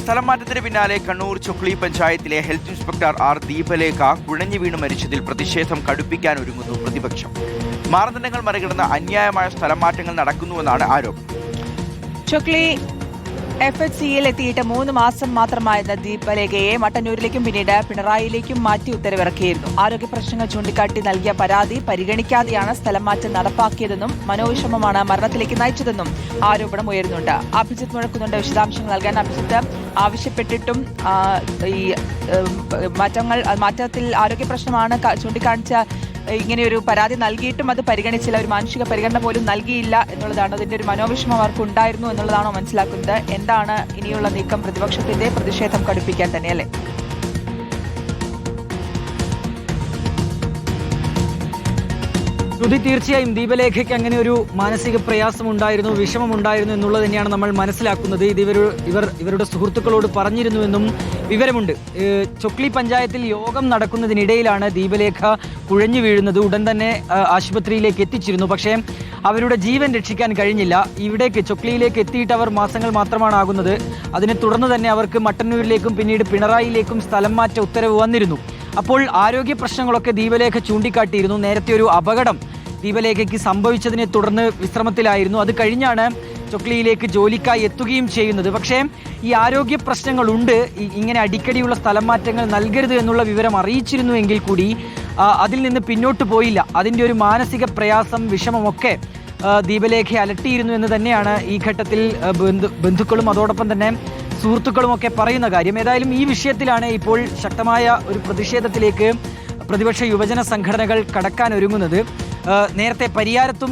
സ്ഥലം മാറ്റത്തിന് പിന്നാലെ കണ്ണൂർ ചൊക്ലി പഞ്ചായത്തിലെ ഹെൽത്ത് ഇൻസ്പെക്ടർ ആർ ദീപലേഖ കുഴഞ്ഞു വീണ് മരിച്ചതിൽ പ്രതിഷേധം കടുപ്പിക്കാൻ ഒരുങ്ങുന്നു പ്രതിപക്ഷം. മാനദണ്ഡങ്ങൾ മറികടന്ന് അന്യായമായ സ്ഥലം മാറ്റങ്ങൾ നടക്കുന്നുവെന്നാണ് ആരോപണം. ചൊക്ലി FHCയിൽ എത്തിയിട്ട് 3 മാസം മാത്രമായിരുന്ന ദീപലേഖയെ മട്ടന്നൂരിലേക്കും പിന്നീട് പിണറായിയിലേക്കും മാറ്റി ഉത്തരവിറക്കിയിരുന്നു. ആരോഗ്യ പ്രശ്നങ്ങൾ ചൂണ്ടിക്കാട്ടി നൽകിയ പരാതി പരിഗണിക്കാതെയാണ് സ്ഥലം മാറ്റം നടപ്പാക്കിയതെന്നും മനോവിഷമമാണ് മരണത്തിലേക്ക് നയിച്ചതെന്നും ആരോപണം ഉയരുന്നുണ്ട്. അഭിജിത്ത് മുഴക്കുന്നുണ്ട് വിശദാംശങ്ങൾ നൽകാൻ. അഭിജിത്ത്, ആവശ്യപ്പെട്ടിട്ടും ഈ മാറ്റത്തിൽ ആരോഗ്യ പ്രശ്നമാണ് ചൂണ്ടിക്കാണിച്ച ഇങ്ങനെയൊരു പരാതി നൽകിയിട്ടും അത് പരിഗണിച്ചില്ല, ഒരു മാനുഷിക പരിഗണന പോലും നൽകിയില്ല എന്നുള്ളതാണ്. അതിന്റെ ഒരു മനോവിഷമം അവർക്ക് ഉണ്ടായിരുന്നു എന്നുള്ളതാണോ മനസ്സിലാക്കുന്നത്? എന്താണ് ഇനിയുള്ള നീക്കം? പ്രതിപക്ഷത്തിന്റെ പ്രതിഷേധം കടുപ്പിക്കാൻ തന്നെയല്ലേ? തീർച്ചയായും ദീപലേഖയ്ക്ക് അങ്ങനെ ഒരു മാനസിക പ്രയാസമുണ്ടായിരുന്നു, വിഷമമുണ്ടായിരുന്നു എന്നുള്ളത് തന്നെയാണ് നമ്മൾ മനസ്സിലാക്കുന്നത്. ഇത് ഇവരുടെ സുഹൃത്തുക്കളോട് പറഞ്ഞിരുന്നുവെന്നും വിവരമുണ്ട്. ചൊക്ലി പഞ്ചായത്തിൽ യോഗം നടക്കുന്നതിനിടയിലാണ് ദീപലേഖ കുഴഞ്ഞു വീഴുന്നത്. ഉടൻ തന്നെ ആശുപത്രിയിലേക്ക് എത്തിച്ചിരുന്നു. പക്ഷേ അവരുടെ ജീവൻ രക്ഷിക്കാൻ കഴിഞ്ഞില്ല. ഇവിടേക്ക് ചൊക്ലിയിലേക്ക് എത്തിയിട്ട് അവർ മാസങ്ങൾ മാത്രമാണ് ആകുന്നത്. അതിനെ തുടർന്ന് തന്നെ അവർക്ക് മട്ടന്നൂരിലേക്കും പിന്നീട് പിണറായിയിലേക്കും സ്ഥലം മാറ്റ ഉത്തരവ് വന്നിരുന്നു. അപ്പോൾ ആരോഗ്യ പ്രശ്നങ്ങളൊക്കെ ദീപലേഖ ചൂണ്ടിക്കാട്ടിയിരുന്നു. നേരത്തെ ഒരു അപകടം ദീപലേഖയ്ക്ക് സംഭവിച്ചതിനെ തുടർന്ന് വിശ്രമത്തിലായിരുന്നു. അത് കഴിഞ്ഞാണ് ചൊക്ലിയിലേക്ക് ജോലിക്കായി എത്തുകയും ചെയ്യുന്നത്. പക്ഷേ ഈ ആരോഗ്യ പ്രശ്നങ്ങളുണ്ട്, ഇങ്ങനെ അടിക്കടിയുള്ള സ്ഥലം മാറ്റങ്ങൾ നൽകരുത് എന്നുള്ള വിവരം അറിയിച്ചിരുന്നുവെങ്കിൽ കൂടി അതിൽ നിന്ന് പിന്നോട്ട് പോയില്ല. അതിൻ്റെ ഒരു മാനസിക പ്രയാസം, വിഷമമൊക്കെ ദീപലേഖയെ അലട്ടിയിരുന്നു എന്ന് തന്നെയാണ് ഈ ഘട്ടത്തിൽ ബന്ധുക്കളും അതോടൊപ്പം തന്നെ സുഹൃത്തുക്കളുമൊക്കെ പറയുന്ന കാര്യം. ഏതായാലും ഈ വിഷയത്തിലാണ് ഇപ്പോൾ ശക്തമായ ഒരു പ്രതിഷേധത്തിലേക്ക് പ്രതിപക്ഷ യുവജന സംഘടനകൾ കടക്കാൻ ഒരുങ്ങുന്നത്. നേരത്തെ പരിയാരത്തും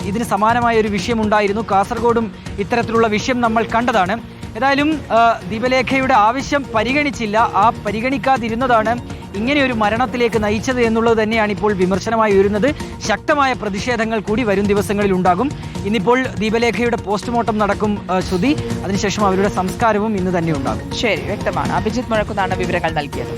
ഇതിന് സമാനമായ ഒരു വിഷയമുണ്ടായിരുന്നു. കാസർഗോഡും ഇത്തരത്തിലുള്ള വിഷയം നമ്മൾ കണ്ടതാണ്. ഏതായാലും ദീപലേഖയുടെ ആവശ്യം പരിഗണിച്ചില്ല. ആ പരിഗണിക്കാതിരുന്നതാണ് ഇങ്ങനെയൊരു മരണത്തിലേക്ക് നയിച്ചത് എന്നുള്ളത് തന്നെയാണ് ഇപ്പോൾ വിമർശനമായി ഉയരുന്നത്. ശക്തമായ പ്രതിഷേധങ്ങൾ കൂടി വരും ദിവസങ്ങളിൽ ഉണ്ടാകും. ഇന്നിപ്പോൾ ദീപലേഖയുടെ പോസ്റ്റ്മോർട്ടം നടക്കും ശ്രുതി. അതിനുശേഷം അവരുടെ സംസ്കാരവും ഇന്ന് തന്നെ ഉണ്ടാകും. ശരി, വ്യക്തമാണ്. അഭിജിത്ത് മുഴക്കുന്നാണ് വിവരങ്ങൾ നൽകിയത്.